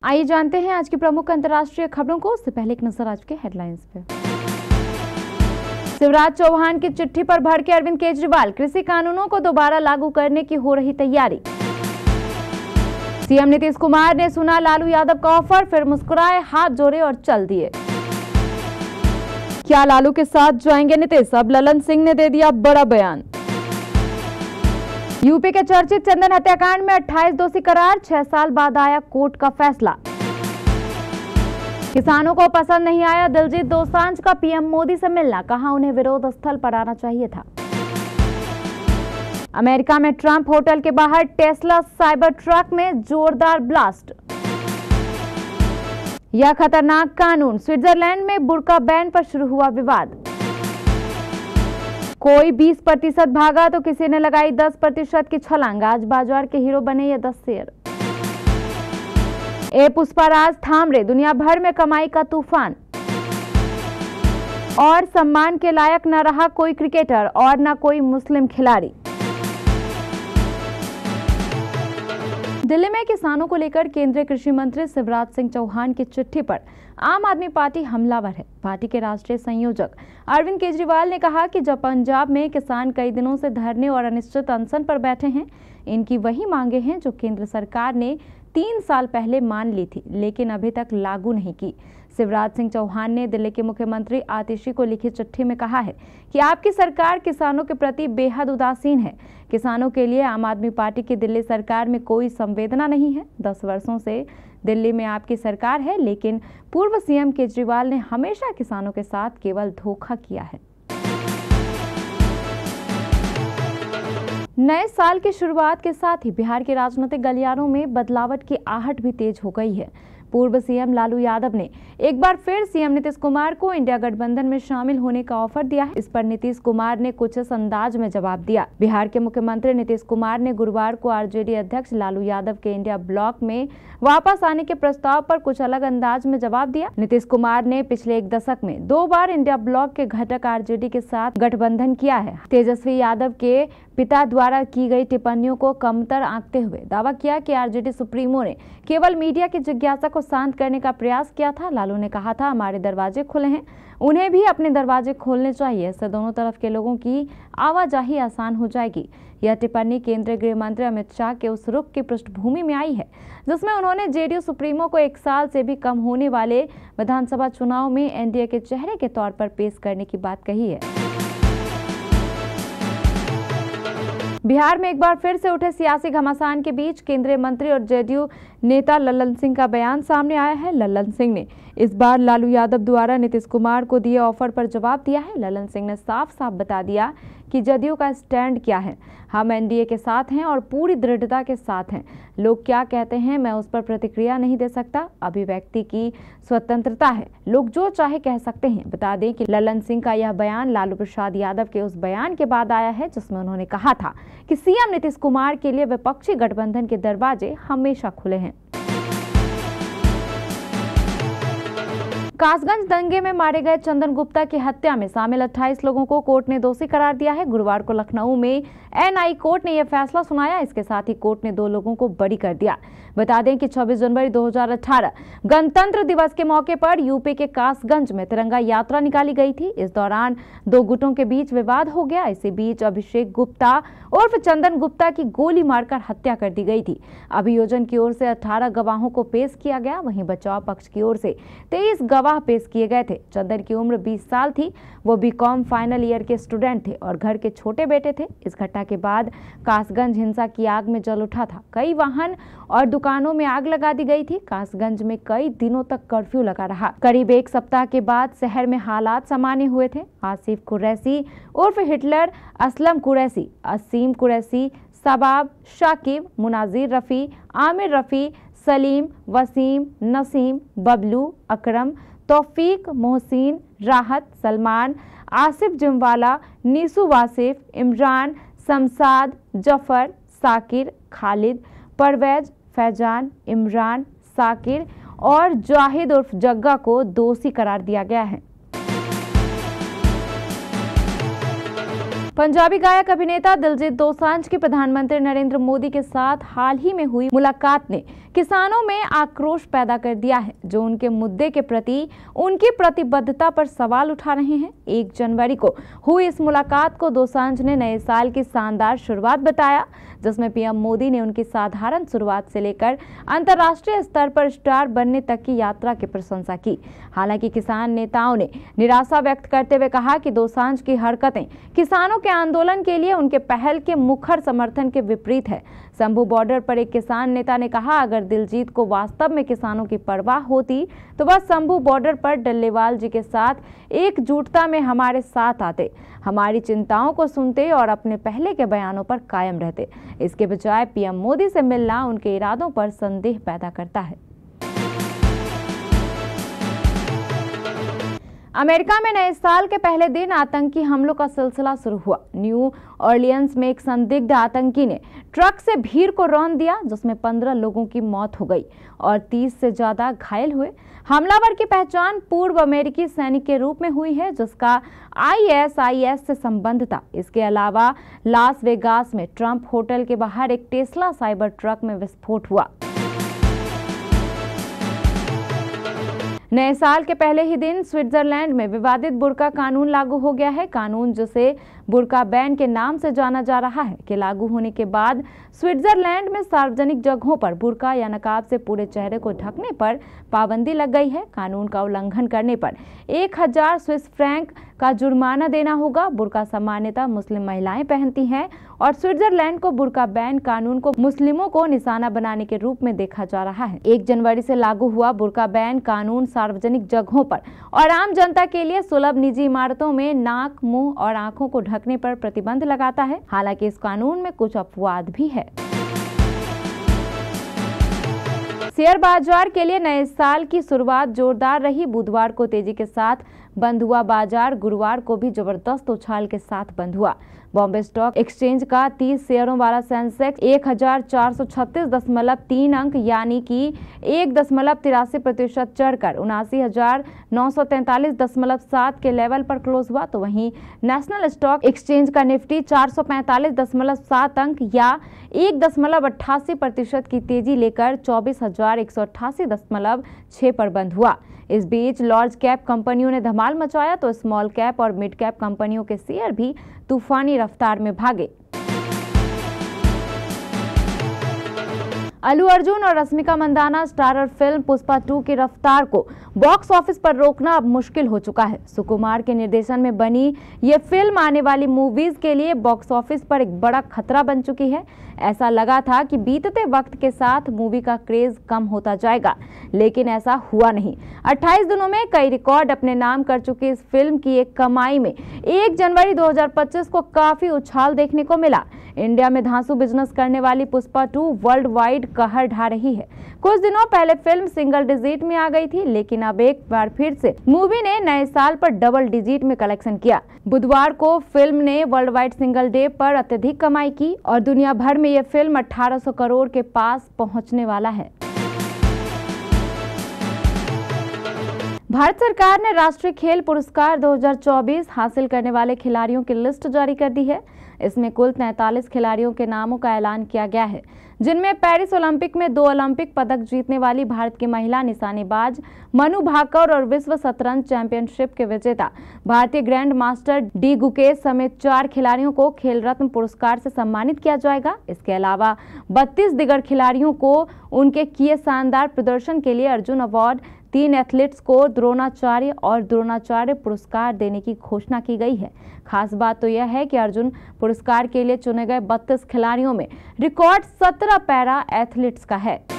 आइए जानते हैं आज की प्रमुख अंतर्राष्ट्रीय खबरों को। उससे पहले एक नजर आज के हेडलाइंस पे। शिवराज चौहान की चिट्ठी पर भड़के अरविंद केजरीवाल, कृषि कानूनों को दोबारा लागू करने की हो रही तैयारी। सीएम नीतीश कुमार ने सुना लालू यादव का ऑफर, फिर मुस्कुराए, हाथ जोड़े और चल दिए। क्या लालू के साथ जाएंगे नीतीश? अब ललन सिंह ने दे दिया बड़ा बयान। यूपी के चर्चित चंदन हत्याकांड में 28 दोषी करार, 6 साल बाद आया कोर्ट का फैसला। किसानों को पसंद नहीं आया दिलजीत दोसांझ का पीएम मोदी से मिलना, कहा उन्हें विरोध स्थल पर आना चाहिए था। अमेरिका में ट्रंप होटल के बाहर टेस्ला साइबर ट्रक में जोरदार ब्लास्ट। यह खतरनाक कानून, स्विट्जरलैंड में बुर्का बैन पर शुरू हुआ विवाद। कोई 20% भागा तो किसी ने लगाई 10% की छलांग, आज बाजार के हीरो बने ये 10 शेयर। ए पुष्पाराज थाम रहे, दुनिया भर में कमाई का तूफान। और सम्मान के लायक न रहा कोई क्रिकेटर और न कोई मुस्लिम खिलाड़ी। दिल्ली में किसानों को लेकर केंद्रीय कृषि मंत्री शिवराज सिंह चौहान की चिट्ठी पर आम आदमी पार्टी हमलावर है। पार्टी के राष्ट्रीय संयोजक अरविंद केजरीवाल ने कहा कि जब पंजाब में किसान कई दिनों से धरने और अनिश्चित अनशन पर बैठे हैं, इनकी वही मांगे हैं जो केंद्र सरकार ने 3 साल पहले मान ली थी, लेकिन अभी तक लागू नहीं की। शिवराज सिंह चौहान ने दिल्ली के मुख्यमंत्री आतिशी को लिखी चिट्ठी में कहा है कि आपकी सरकार किसानों के प्रति बेहद उदासीन है। किसानों के लिए आम आदमी पार्टी की दिल्ली सरकार में कोई संवेदना नहीं है। 10 वर्षों से दिल्ली में आपकी सरकार है, लेकिन पूर्व सीएम केजरीवाल ने हमेशा किसानों के साथ केवल धोखा किया है। नए साल की शुरुआत के साथ ही बिहार के राजनीतिक गलियारों में बदलावट की आहट भी तेज हो गई है। पूर्व सीएम लालू यादव ने एक बार फिर सीएम नीतीश कुमार को इंडिया गठबंधन में शामिल होने का ऑफर दिया है। इस पर नीतीश कुमार ने कुछ इस अंदाज में जवाब दिया। बिहार के मुख्यमंत्री नीतीश कुमार ने गुरुवार को आरजेडी अध्यक्ष लालू यादव के इंडिया ब्लॉक में वापस आने के प्रस्ताव पर कुछ अलग अंदाज में जवाब दिया। नीतीश कुमार ने पिछले 1 दशक में 2 बार इंडिया ब्लॉक के घटक आरजेडी के साथ गठबंधन किया है। तेजस्वी यादव के पिता द्वारा की गई टिप्पणियों को कमतर आंकते हुए दावा किया कि आरजेडी सुप्रीमो ने केवल मीडिया की जिज्ञासा को शांत करने का प्रयास किया था। लालू ने कहा था, हमारे दरवाजे खुले हैं, उन्हें भी अपने दरवाजे खोलने चाहिए, इससे दोनों तरफ के लोगों की आवाजाही आसान हो जाएगी। यह टिप्पणी केंद्रीय गृह मंत्री अमित शाह के उस रुख की पृष्ठभूमि में आई है जिसमें उन्होंने जेडीयू सुप्रीमो को 1 साल से भी कम होने वाले विधानसभा चुनाव में एनडीए के चेहरे के तौर पर पेश करने की बात कही है। बिहार में एक बार फिर से उठे सियासी घमासान के बीच केंद्रीय मंत्री और जेडीयू नेता ललन सिंह का बयान सामने आया है। ललन सिंह ने इस बार लालू यादव द्वारा नीतीश कुमार को दिए ऑफर पर जवाब दिया है। ललन सिंह ने साफ साफ बता दिया कि जदयू का स्टैंड क्या है। हम एनडीए के साथ हैं और पूरी दृढ़ता के साथ हैं। लोग क्या कहते हैं मैं उस पर प्रतिक्रिया नहीं दे सकता, अभिव्यक्ति की स्वतंत्रता है, लोग जो चाहे कह सकते हैं। बता दें कि ललन सिंह का यह बयान लालू प्रसाद यादव के उस बयान के बाद आया है जिसमें उन्होंने कहा था कि सीएम नीतीश कुमार के लिए विपक्षी गठबंधन के दरवाजे हमेशा खुले हैं। कासगंज दंगे में मारे गए चंदन गुप्ता की हत्या में शामिल 28 लोगों को कोर्ट ने दोषी करार दिया है। गुरुवार को लखनऊ में एनआई कोर्ट ने यह फैसला सुनाया। इसके साथ ही कोर्ट ने 2 लोगों को बरी कर दिया। बता दें कि 26 जनवरी 2018 गणतंत्र दिवस के मौके पर यूपी के कासगंज में तिरंगा यात्रा निकाली गई थी। इस दौरान 2 गुटों के बीच विवाद हो गया। इसी बीच अभिषेक गुप्ता उर्फ चंदन गुप्ता की गोली मारकर हत्या कर दी गई थी। अभियोजन की ओर से 18 गवाहों को पेश किया गया, वहीं बचाव पक्ष की ओर से 23 गवाह पेश किए गए थे। चंदन की उम्र 20 साल थी। वो बीकॉम फाइनल ईयर के स्टूडेंट थे और घर के छोटे बेटे थे। इस घटना के बाद कासगंज हिंसा की आग में जल उठा था। कई वाहन और दुकानों में आग लगा दी गई थी। कासगंज में कई दिनों तक कर्फ्यू लगा रहा। करीब 1 सप्ताह के बाद शहर में हालात सामान्य हुए थे। आसिफ कुरैशी उर्फ हिटलर, असलम कुरैशी, असीम कुरैशी, शबाब, शाकिब, मुनाजिर रफ़ी, आमिर रफ़ी, सलीम, वसीम, नसीम, बबलू, अकरम, तौफीक, मोहसिन, राहत, सलमान, आसिफ जिमवाला, नीसू वासिफ, इमरान, शमसाद, जफर, साकिर, खालिद, परवेज, फैजान, इमरान, साकिर और जाहिद उर्फ जग्गा को दोषी करार दिया गया है। पंजाबी गायक अभिनेता दिलजीत दोसांझ की प्रधानमंत्री नरेंद्र मोदी के साथ हाल ही में हुई मुलाकात ने किसानों में आक्रोश पैदा कर दिया है, जो उनके मुद्दे के प्रति उनकी प्रतिबद्धता पर सवाल उठा रहे हैं। 1 जनवरी को हुई इस मुलाकात को दोसांझ ने नए साल की शानदार शुरुआत बताया, जिसमें पीएम मोदी ने उनकी साधारण शुरुआत से लेकर अंतर्राष्ट्रीय स्तर पर स्टार बनने तक की यात्रा की प्रशंसा की। हालांकि किसान नेताओं ने निराशा व्यक्त करते हुए कहा कि दोसांझ की हरकतें किसानों के आंदोलन के लिए उनके पहल के मुखर समर्थन के विपरीत है। शंभू बॉर्डर पर एक किसान नेता ने कहा, अगर दिलजीत को वास्तव में किसानों की परवाह होती तो वह शंभू बॉर्डर पर डल्लेवाल जी के साथ एकजुटता में हमारे साथ आते, हमारी चिंताओं को सुनते और अपने पहले के बयानों पर कायम रहते। इसके बजाय पीएम मोदी से मिलना उनके इरादों पर संदेह पैदा करता है। अमेरिका में नए साल के पहले दिन आतंकी हमलों का सिलसिला शुरू हुआ। न्यू ऑरलियंस में एक संदिग्ध आतंकी ने ट्रक से भीड़ को रौंद दिया, जिसमें 15 लोगों की मौत हो गई और 30 से ज्यादा घायल हुए। हमलावर की पहचान पूर्व अमेरिकी सैनिक के रूप में हुई है, जिसका ISIS से संबंध था। इसके अलावा लास वेगास में ट्रंप होटल के बाहर एक टेस्ला साइबर ट्रक में विस्फोट हुआ। नए साल के पहले ही दिन स्विट्जरलैंड में विवादित बुर्का कानून लागू हो गया है। कानून, जिसे बुर्का बैन के नाम से जाना जा रहा है, के लागू होने के बाद स्विट्जरलैंड में सार्वजनिक जगहों पर बुर्का या नकाब से पूरे चेहरे को ढकने पर पाबंदी लग गई है। कानून का उल्लंघन करने पर 1000 स्विस फ्रैंक का जुर्माना देना होगा। बुर्का सामान्यतः मुस्लिम महिलाएं पहनती हैं और स्विट्जरलैंड को बुर्का बैन कानून को मुस्लिमों को निशाना बनाने के रूप में देखा जा रहा है। 1 जनवरी से लागू हुआ बुर्का बैन कानून सार्वजनिक जगहों पर और आम जनता के लिए सुलभ निजी इमारतों में नाक, मुंह और आंखों को ढकने पर प्रतिबंध लगाता है। हालांकि इस कानून में कुछ अपवाद भी है। शेयर बाजार के लिए नए साल की शुरुआत जोरदार रही। बुधवार को तेजी के साथ बंद हुआ बाजार गुरुवार को भी जबरदस्त उछाल के साथ बंद हुआ। बॉम्बे स्टॉक एक्सचेंज का 30 शेयरों वाला सेंसेक्स 1436.3 अंक यानी कि 1.83% चढ़कर 79,943.7 के लेवल पर क्लोज हुआ। तो वहीं नेशनल स्टॉक एक्सचेंज का निफ्टी 445.7 अंक या 1.88% की तेजी लेकर 24,188.6 पर बंद हुआ। इस बीच लार्ज कैप कंपनियों ने धमाल मचाया तो स्मॉल कैप और मिड कैप कंपनियों के शेयर भी तूफानी रफ्तार में भागे। अल्लू अर्जुन और रश्मिका मंदाना स्टारर फिल्म पुष्पा 2 की रफ्तार को बॉक्स ऑफिस पर रोकना अब मुश्किल हो चुका है। सुकुमार के निर्देशन में बनी ये फिल्म आने वाली मूवीज के लिए बॉक्स ऑफिस पर एक बड़ा खतरा बन चुकी है। ऐसा लगा था कि बीतते वक्त के साथ मूवी का क्रेज कम होता जाएगा, लेकिन ऐसा हुआ नहीं। 28 दिनों में कई रिकॉर्ड अपने नाम कर चुकी इस फिल्म की एक कमाई में 1 जनवरी 2025 को काफी उछाल देखने को मिला। इंडिया में धांसू बिजनेस करने वाली पुष्पा 2 वर्ल्ड वाइड कहर ढा रही है। कुछ दिनों पहले फिल्म सिंगल डिजिट में आ गई थी, लेकिन अब एक बार फिर से मूवी ने नए साल पर डबल डिजिट में कलेक्शन किया। बुधवार को फिल्म ने वर्ल्ड वाइड सिंगल डे पर अत्यधिक कमाई की और दुनिया भर में यह फिल्म 1800 करोड़ के पास पहुंचने वाला है। भारत सरकार ने राष्ट्रीय खेल पुरस्कार 2024 हासिल करने वाले खिलाड़ियों की लिस्ट जारी कर दी है। इसमें कुल 43 खिलाड़ियों के नामों का ऐलान किया गया है, जिनमें पेरिस ओलंपिक में 2 ओलंपिक पदक जीतने वाली भारत की महिला निशानेबाज मनु भाकर और विश्व शतरंज चैंपियनशिप के विजेता भारतीय ग्रैंड मास्टर डी गुकेश समेत 4 खिलाड़ियों को खेल रत्न पुरस्कार से सम्मानित किया जाएगा। इसके अलावा 32 दिग्गज खिलाड़ियों को उनके किए शानदार प्रदर्शन के लिए अर्जुन अवार्ड, 3 एथलीट्स को द्रोणाचार्य पुरस्कार देने की घोषणा की गई है। खास बात तो यह है कि अर्जुन पुरस्कार के लिए चुने गए 32 खिलाड़ियों में रिकॉर्ड 17 पैरा एथलीट्स का है।